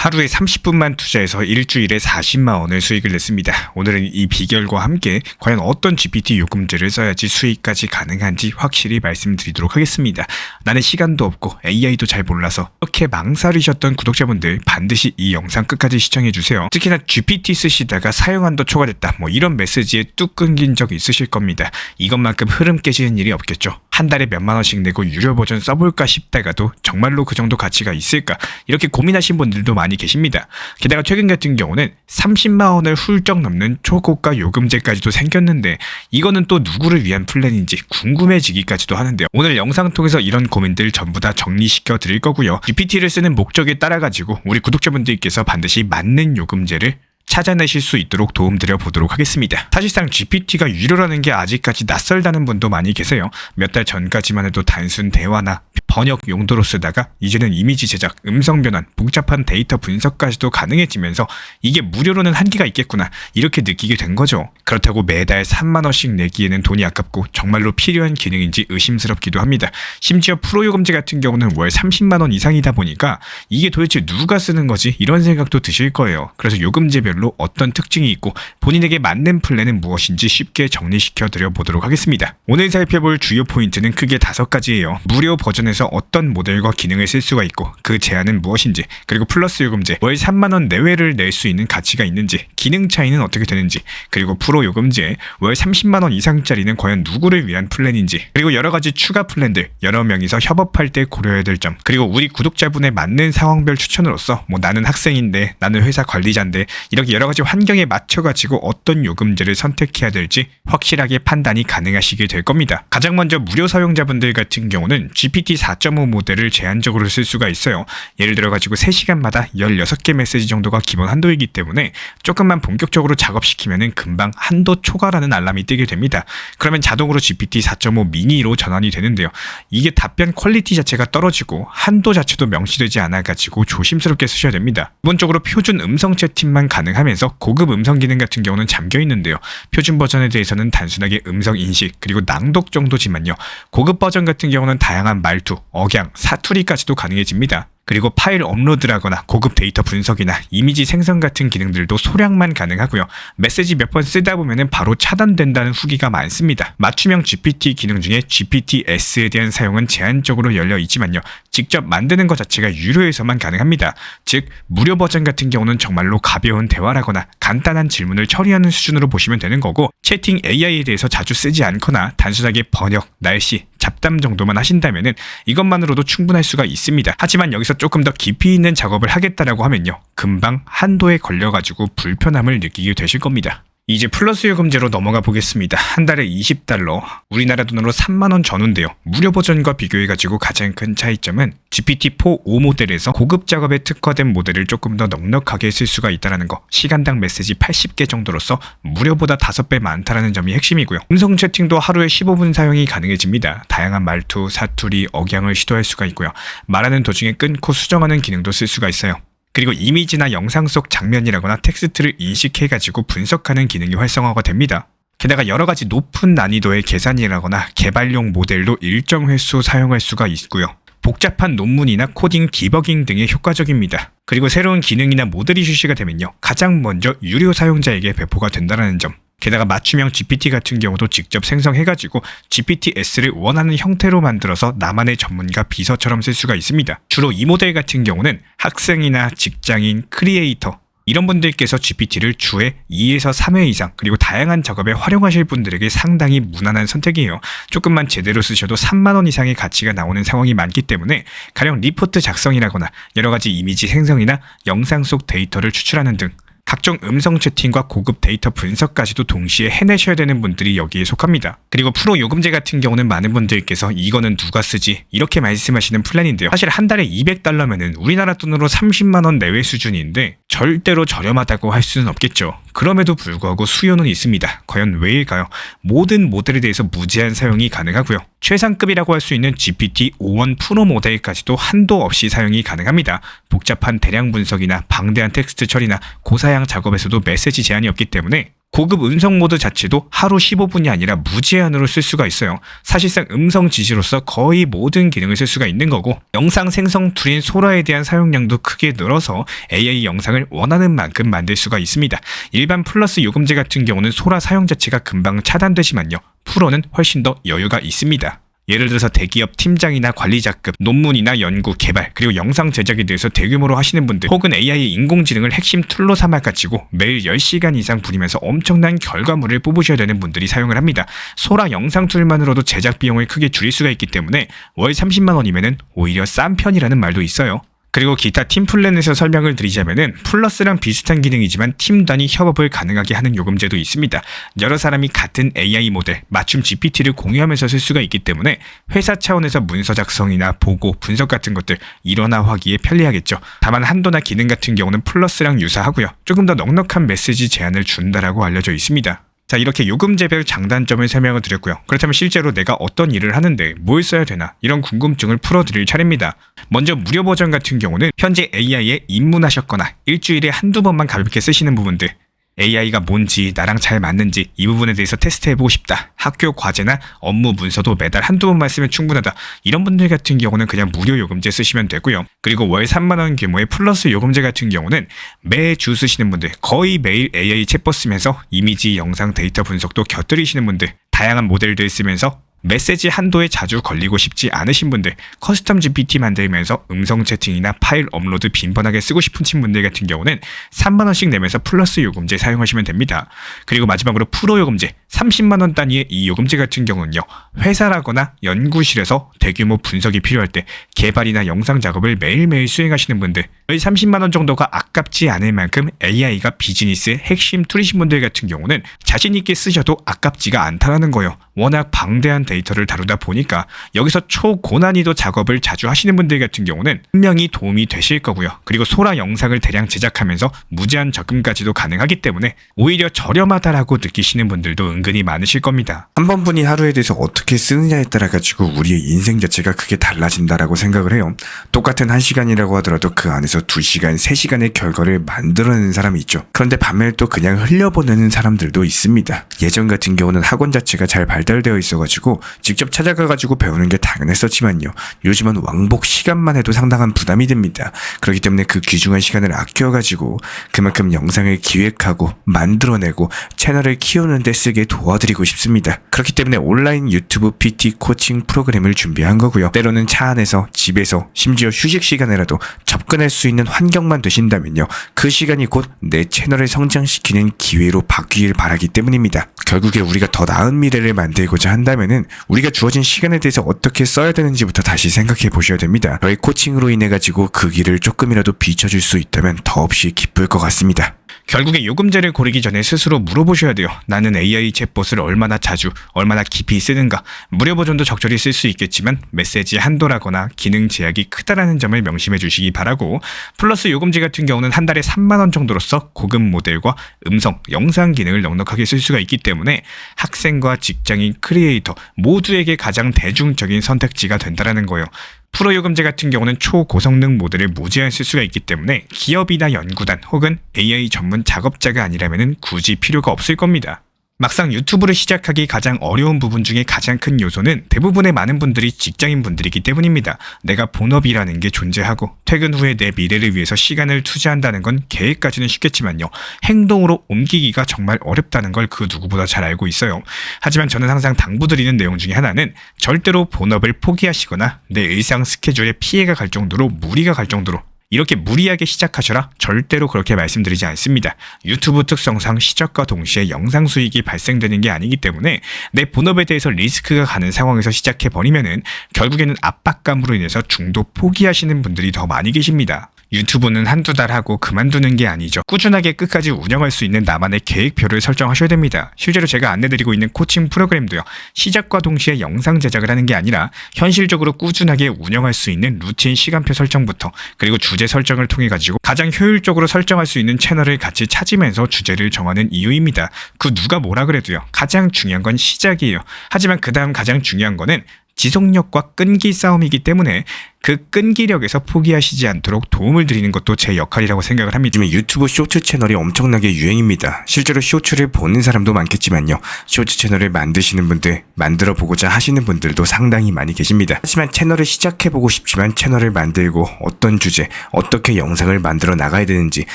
하루에 30분만 투자해서 일주일에 40만 원을 수익을 냈습니다. 오늘은 이 비결과 함께 과연 어떤 GPT 요금제를 써야지 수익까지 가능한지 확실히 말씀드리도록 하겠습니다. 나는 시간도 없고 AI도 잘 몰라서 이렇게 망설이셨던 구독자분들 반드시 이 영상 끝까지 시청해주세요. 특히나 GPT 쓰시다가 사용한도 초과됐다 이런 메시지에 뚝 끊긴 적 있으실 겁니다. 이것만큼 흐름 깨지는 일이 없겠죠. 한 달에 몇만 원씩 내고 유료 버전 써볼까 싶다가도 정말로 그 정도 가치가 있을까 이렇게 고민하신 분들도 많이 계십니다. 게다가 최근 같은 경우는 30만 원을 훌쩍 넘는 초고가 요금제까지도 생겼는데 이거는 또 누구를 위한 플랜인지 궁금해지기까지도 하는데요. 오늘 영상 통해서 이런 고민들 전부 다 정리시켜 드릴 거고요. GPT를 쓰는 목적에 따라 가지고 우리 구독자분들께서 반드시 맞는 요금제를 찾아내실 수 있도록 도움드려 보도록 하겠습니다. 사실상 GPT가 유료라는 게 아직까지 낯설다는 분도 많이 계세요. 몇 달 전까지만 해도 단순 대화나 번역 용도로 쓰다가 이제는 이미지 제작, 음성 변환, 복잡한 데이터 분석까지도 가능해지면서 이게 무료로는 한계가 있겠구나 이렇게 느끼게 된 거죠. 그렇다고 매달 3만 원씩 내기에는 돈이 아깝고 정말로 필요한 기능인지 의심스럽기도 합니다. 심지어 프로 요금제 같은 경우는 월 30만 원 이상이다 보니까 이게 도대체 누가 쓰는 거지? 이런 생각도 드실 거예요. 그래서 요금제별로 어떤 특징이 있고 본인에게 맞는 플랜은 무엇인지 쉽게 정리시켜 드려 보도록 하겠습니다. 오늘 살펴볼 주요 포인트는 크게 5가지예요. 무료 버전에서 어떤 모델과 기능을 쓸 수가 있고 그 제한은 무엇인지, 그리고 플러스 요금제 월 3만 원 내외를 낼 수 있는 가치가 있는지, 기능 차이는 어떻게 되는지, 그리고 프로 요금제 월 30만 원 이상짜리는 과연 누구를 위한 플랜인지, 그리고 여러 가지 추가 플랜들 여러 명이서 협업할 때 고려해야 될 점, 그리고 우리 구독자분에 맞는 상황별 추천으로서 나는 학생인데 나는 회사 관리자인데 이렇게 여러 가지 환경에 맞춰가지고 어떤 요금제를 선택해야 될지 확실하게 판단이 가능하시게 될 겁니다. 가장 먼저 무료 사용자분들 같은 경우는 GPT 4.5 모델을 제한적으로 쓸 수가 있어요. 예를 들어가지고 3시간마다 16개 메시지 정도가 기본 한도이기 때문에 조금만 본격적으로 작업시키면은 금방 한도 초과라는 알람이 뜨게 됩니다. 그러면 자동으로 GPT 4.5 미니로 전환이 되는데요. 이게 답변 퀄리티 자체가 떨어지고 한도 자체도 명시되지 않아가지고 조심스럽게 쓰셔야 됩니다. 기본적으로 표준 음성 채팅만 가능하면서 고급 음성 기능 같은 경우는 잠겨 있는데요. 표준 버전에 대해서는 단순하게 음성 인식 그리고 낭독 정도지만요. 고급 버전 같은 경우는 다양한 말투, 억양, 사투리까지도 가능해집니다. 그리고 파일 업로드라거나 고급 데이터 분석이나 이미지 생성 같은 기능들도 소량만 가능하고요. 메시지 몇 번 쓰다 보면 바로 차단된다는 후기가 많습니다. 맞춤형 GPT 기능 중에 GPT-S에 대한 사용은 제한적으로 열려 있지만요. 직접 만드는 것 자체가 유료에서만 가능합니다. 즉 무료 버전 같은 경우는 정말로 가벼운 대화라거나 간단한 질문을 처리하는 수준으로 보시면 되는 거고, 채팅 AI에 대해서 자주 쓰지 않거나 단순하게 번역, 날씨, 잡담 정도만 하신다면은 이것만으로도 충분할 수가 있습니다. 하지만 여기서 조금 더 깊이 있는 작업을 하겠다라고 하면요. 금방 한도에 걸려가지고 불편함을 느끼게 되실 겁니다. 이제 플러스 요금제로 넘어가 보겠습니다. 한 달에 $20, 우리나라 돈으로 3만 원 전후인데요. 무료 버전과 비교해가지고 가장 큰 차이점은 GPT-4 5 모델에서 고급 작업에 특화된 모델을 조금 더 넉넉하게 쓸 수가 있다는 거, 시간당 메시지 80개 정도로서 무료보다 5배 많다는 점이 핵심이고요. 음성 채팅도 하루에 15분 사용이 가능해집니다. 다양한 말투, 사투리, 억양을 시도할 수가 있고요. 말하는 도중에 끊고 수정하는 기능도 쓸 수가 있어요. 그리고 이미지나 영상 속 장면이라거나 텍스트를 인식해가지고 분석하는 기능이 활성화가 됩니다. 게다가 여러 가지 높은 난이도의 계산이라거나 개발용 모델도 일정 횟수 사용할 수가 있고요. 복잡한 논문이나 코딩, 디버깅 등에 효과적입니다. 그리고 새로운 기능이나 모델이 출시가 되면요. 가장 먼저 유료 사용자에게 배포가 된다는 점. 게다가 맞춤형 GPT 같은 경우도 직접 생성해가지고 GPT-S를 원하는 형태로 만들어서 나만의 전문가 비서처럼 쓸 수가 있습니다. 주로 이 모델 같은 경우는 학생이나 직장인, 크리에이터 이런 분들께서 GPT를 주에 2에서 3회 이상 그리고 다양한 작업에 활용하실 분들에게 상당히 무난한 선택이에요. 조금만 제대로 쓰셔도 3만 원 이상의 가치가 나오는 상황이 많기 때문에 가령 리포트 작성이라거나 여러 가지 이미지 생성이나 영상 속 데이터를 추출하는 등 각종 음성 채팅과 고급 데이터 분석까지도 동시에 해내셔야 되는 분들이 여기에 속합니다. 그리고 프로 요금제 같은 경우는 많은 분들께서 이거는 누가 쓰지? 이렇게 말씀하시는 플랜인데요. 사실 한 달에 $200면은 우리나라 돈으로 30만 원 내외 수준인데 절대로 저렴하다고 할 수는 없겠죠. 그럼에도 불구하고 수요는 있습니다. 과연 왜일까요? 모든 모델에 대해서 무제한 사용이 가능하고요. 최상급이라고 할 수 있는 GPT-5.1 프로 모델까지도 한도 없이 사용이 가능합니다. 복잡한 대량 분석이나 방대한 텍스트 처리나 고사양 작업에서도 메시지 제한이 없기 때문에 고급 음성 모드 자체도 하루 15분이 아니라 무제한으로 쓸 수가 있어요. 사실상 음성 지시로서 거의 모든 기능을 쓸 수가 있는 거고, 영상 생성 툴인 소라에 대한 사용량도 크게 늘어서 AI 영상을 원하는 만큼 만들 수가 있습니다. 일반 플러스 요금제 같은 경우는 소라 사용 자체가 금방 차단되지만요, 프로는 훨씬 더 여유가 있습니다. 예를 들어서 대기업 팀장이나 관리자급, 논문이나 연구, 개발, 그리고 영상 제작에 대해서 대규모로 하시는 분들, 혹은 AI 인공지능을 핵심 툴로 삼아가지고 매일 10시간 이상 부리면서 엄청난 결과물을 뽑으셔야 되는 분들이 사용을 합니다. 소라 영상 툴만으로도 제작 비용을 크게 줄일 수가 있기 때문에 월 30만 원이면은 오히려 싼 편이라는 말도 있어요. 그리고 기타 팀 플랜에서 설명을 드리자면은 플러스랑 비슷한 기능이지만 팀 단위 협업을 가능하게 하는 요금제도 있습니다. 여러 사람이 같은 AI 모델, 맞춤 GPT를 공유하면서 쓸 수가 있기 때문에 회사 차원에서 문서 작성이나 보고, 분석 같은 것들 일원화하기에 편리하겠죠. 다만 한도나 기능 같은 경우는 플러스랑 유사하고요. 조금 더 넉넉한 메시지 제한을 준다라고 알려져 있습니다. 자, 이렇게 요금제별 장단점을 설명을 드렸고요. 그렇다면 실제로 내가 어떤 일을 하는데 뭘 써야 되나, 이런 궁금증을 풀어드릴 차례입니다. 먼저 무료 버전 같은 경우는 현재 AI에 입문하셨거나 일주일에 한두 번만 가볍게 쓰시는 부분들, AI가 뭔지, 나랑 잘 맞는지 이 부분에 대해서 테스트해보고 싶다, 학교 과제나 업무 문서도 매달 한두 번만 쓰면 충분하다, 이런 분들 같은 경우는 그냥 무료 요금제 쓰시면 되고요. 그리고 월 3만원 규모의 플러스 요금제 같은 경우는 매주 쓰시는 분들, 거의 매일 AI 챗봇 쓰면서 이미지, 영상, 데이터 분석도 곁들이시는 분들, 다양한 모델들 쓰면서 메시지 한도에 자주 걸리고 싶지 않으신 분들, 커스텀 GPT 만들면서 음성 채팅이나 파일 업로드 빈번하게 쓰고 싶으신 분들 같은 경우는 3만원씩 내면서 플러스 요금제 사용하시면 됩니다. 그리고 마지막으로 프로 요금제, 30만원 단위의 이 요금제 같은 경우는요, 회사라거나 연구실에서 대규모 분석이 필요할 때 개발이나 영상 작업을 매일매일 수행하시는 분들, 거의 30만원 정도가 아깝지 않을 만큼 AI가 비즈니스의 핵심 툴이신 분들 같은 경우는 자신있게 쓰셔도 아깝지가 않다는 거예요. 워낙 방대한 데이터를 다루다 보니까 여기서 초고난이도 작업을 자주 하시는 분들 같은 경우는 분명히 도움이 되실 거고요. 그리고 소라 영상을 대량 제작하면서 무제한 적금까지도 가능하기 때문에 오히려 저렴하다라고 느끼시는 분들도 은근히 많으실 겁니다. 한 번뿐인 하루에 대해서 어떻게 쓰느냐에 따라 가지고 우리의 인생 자체가 크게 달라진다라고 생각을 해요. 똑같은 1시간이라고 하더라도 그 안에서 2시간, 3시간의 결과를 만들어내는 사람이 있죠. 그런데 반면에 또 그냥 흘려보내는 사람들도 있습니다. 예전 같은 경우는 학원 자체가 잘 발달되어 있어가지고 직접 찾아가가지고 배우는 게 당연했었지만요, 요즘은 왕복 시간만 해도 상당한 부담이 됩니다. 그렇기 때문에 그 귀중한 시간을 아껴가지고 그만큼 영상을 기획하고 만들어내고 채널을 키우는 데 쓰게 도와드리고 싶습니다. 그렇기 때문에 온라인 유튜브 PT 코칭 프로그램을 준비한 거고요. 때로는 차 안에서, 집에서, 심지어 휴식 시간에라도 접근할 수 있는 환경만 되신다면요, 그 시간이 곧 내 채널을 성장시키는 기회로 바뀌길 바라기 때문입니다. 결국에 우리가 더 나은 미래를 만들고자 한다면은 우리가 주어진 시간에 대해서 어떻게 써야 되는지부터 다시 생각해 보셔야 됩니다. 저의 코칭으로 인해 가지고 그 길을 조금이라도 비춰줄 수 있다면 더없이 기쁠 것 같습니다. 결국에 요금제를 고르기 전에 스스로 물어보셔야 돼요. 나는 AI 챗봇을 얼마나 자주, 얼마나 깊이 쓰는가. 무료 버전도 적절히 쓸 수 있겠지만 메시지 한도라거나 기능 제약이 크다라는 점을 명심해 주시기 바라고, 플러스 요금제 같은 경우는 한 달에 3만원 정도로서 고급 모델과 음성, 영상 기능을 넉넉하게 쓸 수가 있기 때문에 학생과 직장인, 크리에이터 모두에게 가장 대중적인 선택지가 된다는 거예요. 프로 요금제 같은 경우는 초고성능 모델을 무제한 쓸 수가 있기 때문에 기업이나 연구단 혹은 AI 전문 작업자가 아니라면 굳이 필요가 없을 겁니다. 막상 유튜브를 시작하기 가장 어려운 부분 중에 가장 큰 요소는 대부분의 많은 분들이 직장인 분들이기 때문입니다. 내가 본업이라는 게 존재하고 퇴근 후에 내 미래를 위해서 시간을 투자한다는 건 계획까지는 쉽겠지만요, 행동으로 옮기기가 정말 어렵다는 걸 그 누구보다 잘 알고 있어요. 하지만 저는 항상 당부드리는 내용 중에 하나는 절대로 본업을 포기하시거나 내 일상 스케줄에 피해가 갈 정도로, 무리가 갈 정도로 이렇게 무리하게 시작하셔라 절대로 그렇게 말씀드리지 않습니다. 유튜브 특성상 시작과 동시에 영상 수익이 발생되는 게 아니기 때문에 내 본업에 대해서 리스크가 가는 상황에서 시작해버리면은 결국에는 압박감으로 인해서 중도 포기하시는 분들이 더 많이 계십니다. 유튜브는 한두 달 하고 그만두는 게 아니죠. 꾸준하게 끝까지 운영할 수 있는 나만의 계획표를 설정하셔야 됩니다. 실제로 제가 안내드리고 있는 코칭 프로그램도요, 시작과 동시에 영상 제작을 하는 게 아니라 현실적으로 꾸준하게 운영할 수 있는 루틴 시간표 설정부터, 그리고 주제 설정을 통해 가지고 가장 효율적으로 설정할 수 있는 채널을 같이 찾으면서 주제를 정하는 이유입니다. 그 누가 뭐라 그래도요, 가장 중요한 건 시작이에요. 하지만 그 다음 가장 중요한 거는 지속력과 끈기 싸움이기 때문에 그 끈기력에서 포기하시지 않도록 도움을 드리는 것도 제 역할이라고 생각을 합니다. 요즘에 유튜브 쇼츠 채널이 엄청나게 유행입니다. 실제로 쇼츠를 보는 사람도 많겠지만요. 쇼츠 채널을 만드시는 분들, 만들어 보고자 하시는 분들도 상당히 많이 계십니다. 하지만 채널을 시작해보고 싶지만 채널을 만들고 어떤 주제, 어떻게 영상을 만들어 나가야 되는지,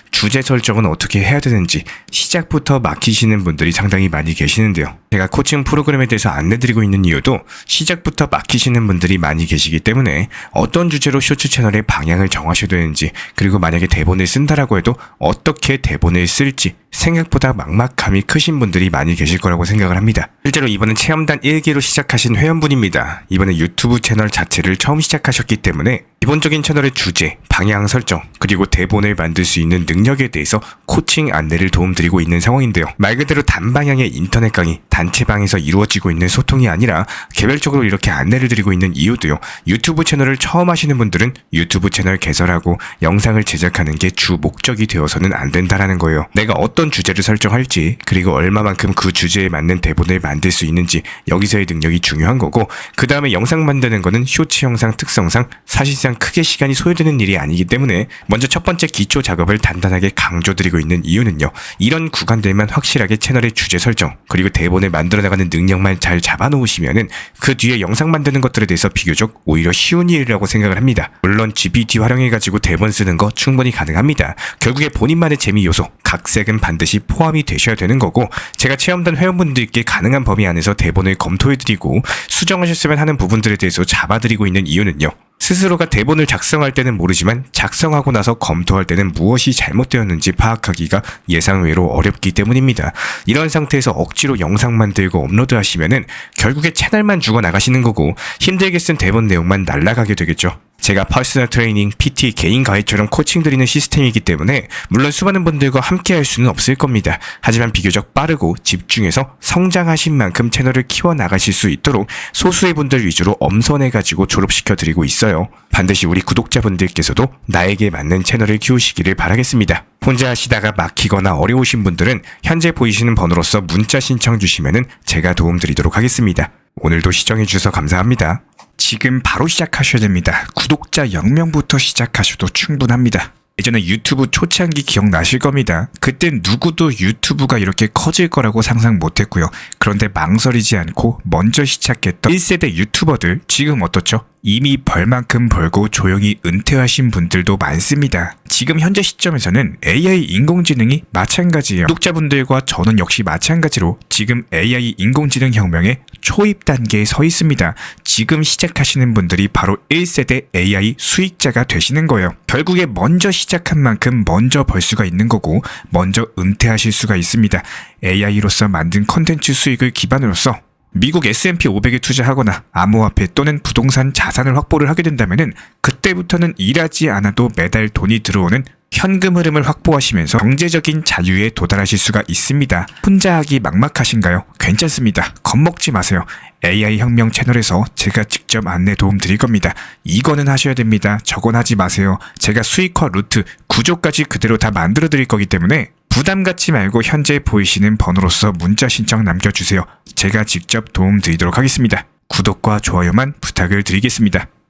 주제 설정은 어떻게 해야 되는지 시작부터 막히시는 분들이 상당히 많이 계시는데요. 제가 코칭 프로그램에 대해서 안내드리고 있는 이유도 시작부터 막히시는 분들이 많이 계시기 때문에 어떤 주제로 쇼츠 채널의 방향을 정하셔야 되는지, 그리고 만약에 대본을 쓴다라고 해도 어떻게 대본을 쓸지 생각보다 막막함이 크신 분들이 많이 계실 거라고 생각을 합니다. 실제로 이번엔 체험단 1기로 시작하신 회원분입니다. 이번에 유튜브 채널 자체를 처음 시작하셨기 때문에 기본적인 채널의 주제, 방향 설정, 그리고 대본을 만들 수 있는 능력에 대해서 코칭 안내를 도움드리고 있는 상황인데요. 말 그대로 단방향의 인터넷 강의, 단체방에서 이루어지고 있는 소통이 아니라 개별적으로 이렇게 안내를 드리고 있는 이유도요. 유튜브 채널을 처음 하시는 분들은 유튜브 채널 개설하고 영상을 제작하는 게 주 목적이 되어서는 안 된다라는 거예요. 내가 어떤 주제를 설정할지, 그리고 얼마만큼 그 주제에 맞는 대본을 만들 수 있는지, 여기서의 능력이 중요한 거고, 그 다음에 영상 만드는 거는 쇼츠 영상 특성상 사실상 크게 시간이 소요되는 일이 아니기 때문에 먼저 첫 번째 기초 작업을 단단하게 강조드리고 있는 이유는요. 이런 구간들만 확실하게 채널의 주제 설정, 그리고 대본을 만들어 나가는 능력만 잘 잡아놓으시면은 그 뒤에 영상 만드는 것들에 대해서 비교적 오히려 쉬운 일이라고 생각을 합니다. 물론 GPT 활용해가지고 대본 쓰는 거 충분히 가능합니다. 결국에 본인만의 재미 요소, 각색은 반드시 포함이 되셔야 되는 거고, 제가 체험단 회원분들께 가능한 범위 안에서 대본을 검토해드리고 수정하셨으면 하는 부분들에 대해서 잡아드리고 있는 이유는요. 스스로가 대본을 작성할 때는 모르지만 작성하고 나서 검토할 때는 무엇이 잘못되었는지 파악하기가 예상외로 어렵기 때문입니다. 이런 상태에서 억지로 영상 만들고 업로드 하시면은 결국에 채널만 죽어나가시는 거고 힘들게 쓴 대본 내용만 날아가게 되겠죠. 제가 퍼스널 트레이닝, PT, 개인 가이드처럼 코칭 드리는 시스템이기 때문에 물론 수많은 분들과 함께 할 수는 없을 겁니다. 하지만 비교적 빠르고 집중해서 성장하신 만큼 채널을 키워나가실 수 있도록 소수의 분들 위주로 엄선해가지고 졸업시켜드리고 있어요. 반드시 우리 구독자분들께서도 나에게 맞는 채널을 키우시기를 바라겠습니다. 혼자 하시다가 막히거나 어려우신 분들은 현재 보이시는 번호로서 문자 신청 주시면은 제가 도움드리도록 하겠습니다. 오늘도 시청해주셔서 감사합니다. 지금 바로 시작하셔야 됩니다. 구독자 0명부터 시작하셔도 충분합니다. 예전에 유튜브 초창기 기억나실 겁니다. 그땐 누구도 유튜브가 이렇게 커질 거라고 상상 못했고요. 그런데 망설이지 않고 먼저 시작했던 1세대 유튜버들 지금 어떻죠? 이미 벌만큼 벌고 조용히 은퇴하신 분들도 많습니다. 지금 현재 시점에서는 AI 인공지능이 마찬가지예요. 구독자분들과 저는 역시 마찬가지로 지금 AI 인공지능 혁명의 초입 단계에 서 있습니다. 지금 시작하시는 분들이 바로 1세대 AI 수익자가 되시는 거예요. 결국에 먼저 시작한 만큼 먼저 벌 수가 있는 거고 먼저 은퇴하실 수가 있습니다. AI로서 만든 컨텐츠 수익을 기반으로서 미국 S&P 500에 투자하거나 암호화폐 또는 부동산 자산을 확보를 하게 된다면은 그때부터는 일하지 않아도 매달 돈이 들어오는 현금 흐름을 확보하시면서 경제적인 자유에 도달하실 수가 있습니다. 혼자 하기 막막하신가요? 괜찮습니다. 겁먹지 마세요. AI 혁명 채널에서 제가 직접 안내 도움 드릴 겁니다. 이거는 하셔야 됩니다. 저건 하지 마세요. 제가 수익화 루트, 구조까지 그대로 다 만들어 드릴 거기 때문에 부담 갖지 말고 현재 보이시는 번호로서 문자 신청 남겨주세요. 제가 직접 도움 드리도록 하겠습니다. 구독과 좋아요만 부탁을 드리겠습니다.